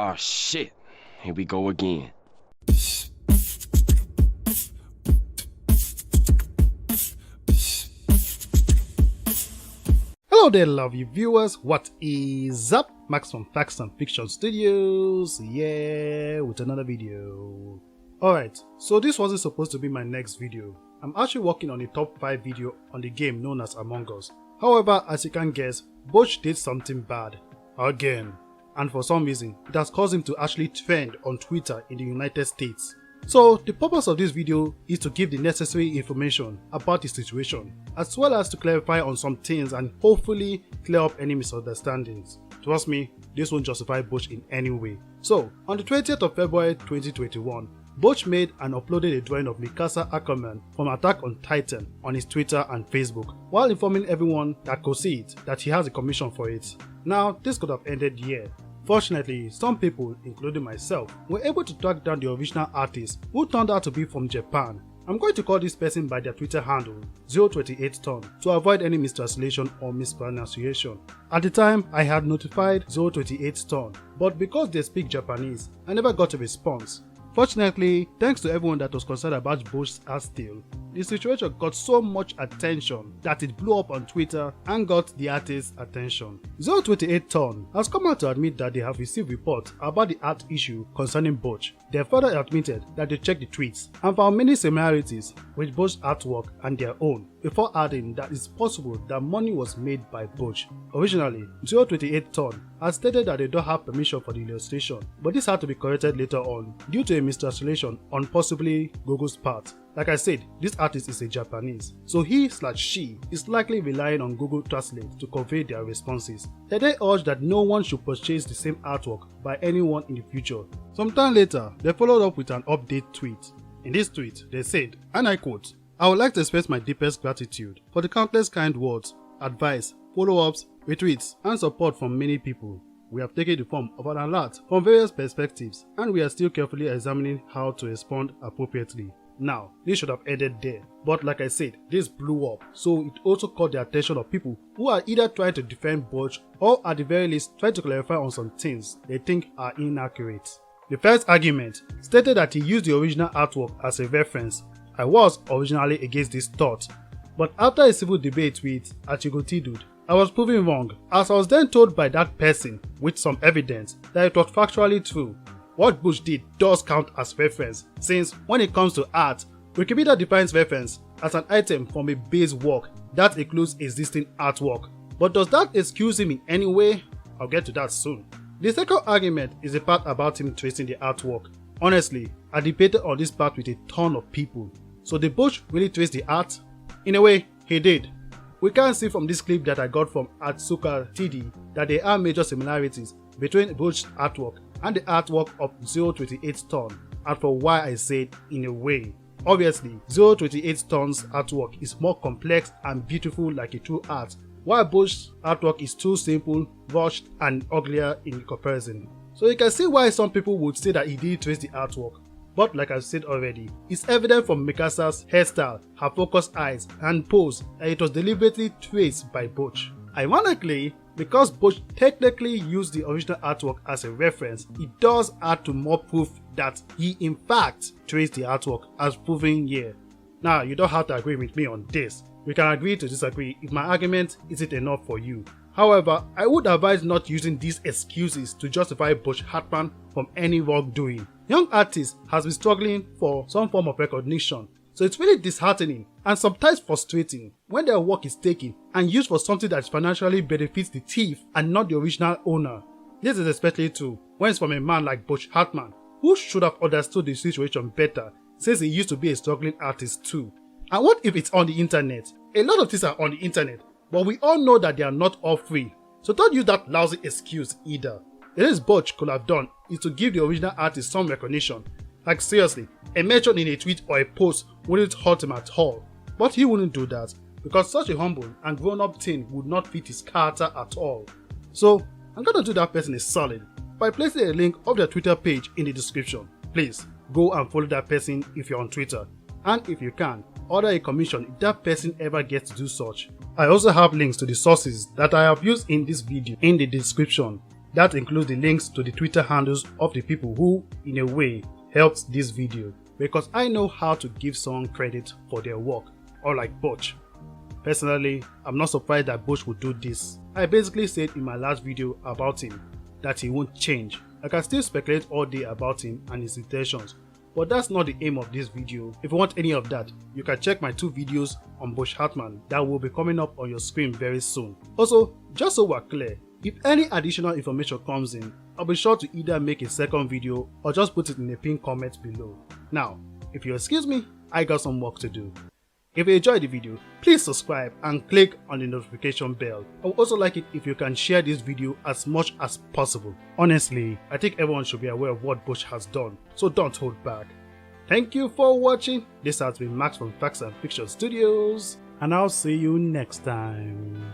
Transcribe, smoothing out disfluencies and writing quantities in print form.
Aw shit, here we go again. Hello there lovely viewers, what is up? Max from Facts and Fiction Studios, with another video. Alright, so this wasn't supposed to be my next video. I'm actually working on a top 5 video on the game known as Among Us. However, as you can guess, Butch did something bad. Again. And for some reason, it has caused him to actually trend on Twitter in the United States. So the purpose of this video is to give the necessary information about the situation, as well as to clarify on some things and hopefully clear up any misunderstandings. Trust me, this won't justify Butch in any way. So, on the 20th of February 2021, Butch made and uploaded a drawing of Mikasa Ackerman from Attack on Titan on his Twitter and Facebook, while informing everyone that could see it that he has a commission for it. Now, this could have ended here. Fortunately, some people, including myself, were able to track down the original artist, who turned out to be from Japan. I'm going to call this person by their Twitter handle, 028ton, to avoid any mistranslation or mispronunciation. At the time, I had notified 028ton, but because they speak Japanese, I never got a response. Fortunately, thanks to everyone that was concerned about Butch's art style, the situation got so much attention that it blew up on Twitter and got the artist's attention. 028ton has come out to admit that they have received reports about the art issue concerning Butch. They further admitted that they checked the tweets and found many similarities with Butch's artwork and their own, before adding that it's possible that money was made by Butch. Originally, 028ton had stated that they don't have permission for the illustration, but this had to be corrected later on due to a mistranslation on possibly Google's part. Like I said, this artist is a Japanese, so he/she is likely relying on Google Translate to convey their responses. They urged that no one should purchase the same artwork by anyone in the future. Sometime later, they followed up with an update tweet. In this tweet, they said, and I quote, "I would like to express my deepest gratitude for the countless kind words, advice, follow-ups, retweets, and support from many people. We have taken the form of an alert from various perspectives, and we are still carefully examining how to respond appropriately." Now, this should have ended there, but like I said, this blew up, so it also caught the attention of people who are either trying to defend Butch or at the very least trying to clarify on some things they think are inaccurate. The first argument stated that he used the original artwork as a reference. I was originally against this thought, but after a civil debate with Achigotidude, I was proven wrong, as I was then told by that person with some evidence that it was factually true. What Butch did does count as reference, since when it comes to art, Wikipedia defines reference as an item from a base work that includes existing artwork. But does that excuse him in any way? I'll get to that soon. The second argument is the part about him tracing the artwork. Honestly, I debated on this part with a ton of people. So did Butch really trace the art? In a way, he did. We can see from this clip that I got from Atsuka TD that there are major similarities between Butch's artwork and the artwork of 028ton, and for why I said in a way. Obviously, 028ton's artwork is more complex and beautiful like a true art, while Butch's artwork is too simple, rushed, and uglier in comparison. So you can see why some people would say that he did trace the artwork. But like I said already, it's evident from Mikasa's hairstyle, her focused eyes, and pose that it was deliberately traced by Butch. Ironically, because Butch technically used the original artwork as a reference, it does add to more proof that he in fact traced the artwork, as proven here. Now, you don't have to agree with me on this. We can agree to disagree if my argument isn't enough for you. However, I would advise not using these excuses to justify Butch Hartman from any wrongdoing. Young artist has been struggling for some form of recognition, so it's really disheartening and sometimes frustrating when their work is taken and used for something that financially benefits the thief and not the original owner. This is especially true when it's from a man like Butch Hartman, who should have understood the situation better since he used to be a struggling artist too. And what if it's on the internet? A lot of things are on the internet, but we all know that they are not all free, so don't use that lousy excuse either. The least Butch could have done is to give the original artist some recognition. Like seriously, a mention in a tweet or a post wouldn't hurt him at all. But he wouldn't do that, because such a humble and grown-up thing would not fit his character at all. So, I'm gonna do that person a solid by placing a link of their Twitter page in the description. Please, go and follow that person if you're on Twitter. And if you can, order a commission if that person ever gets to do such. I also have links to the sources that I have used in this video in the description. That includes the links to the Twitter handles of the people who, in a way, helped this video, because I know how to give someone credit for their work, unlike Butch. Personally, I'm not surprised that Butch would do this. I basically said in my last video about him that he won't change. I can still speculate all day about him and his intentions, but that's not the aim of this video. If you want any of that, you can check my 2 videos on Butch Hartman that will be coming up on your screen very soon. Also, just so we're clear, if any additional information comes in, I'll be sure to either make a second video or just put it in a pinned comment below. Now, if you excuse me, I got some work to do. If you enjoyed the video, please subscribe and click on the notification bell. I would also like it if you can share this video as much as possible. Honestly, I think everyone should be aware of what Butch has done, so don't hold back. Thank you for watching. This has been Max from Facts and Fiction Studios, and I'll see you next time.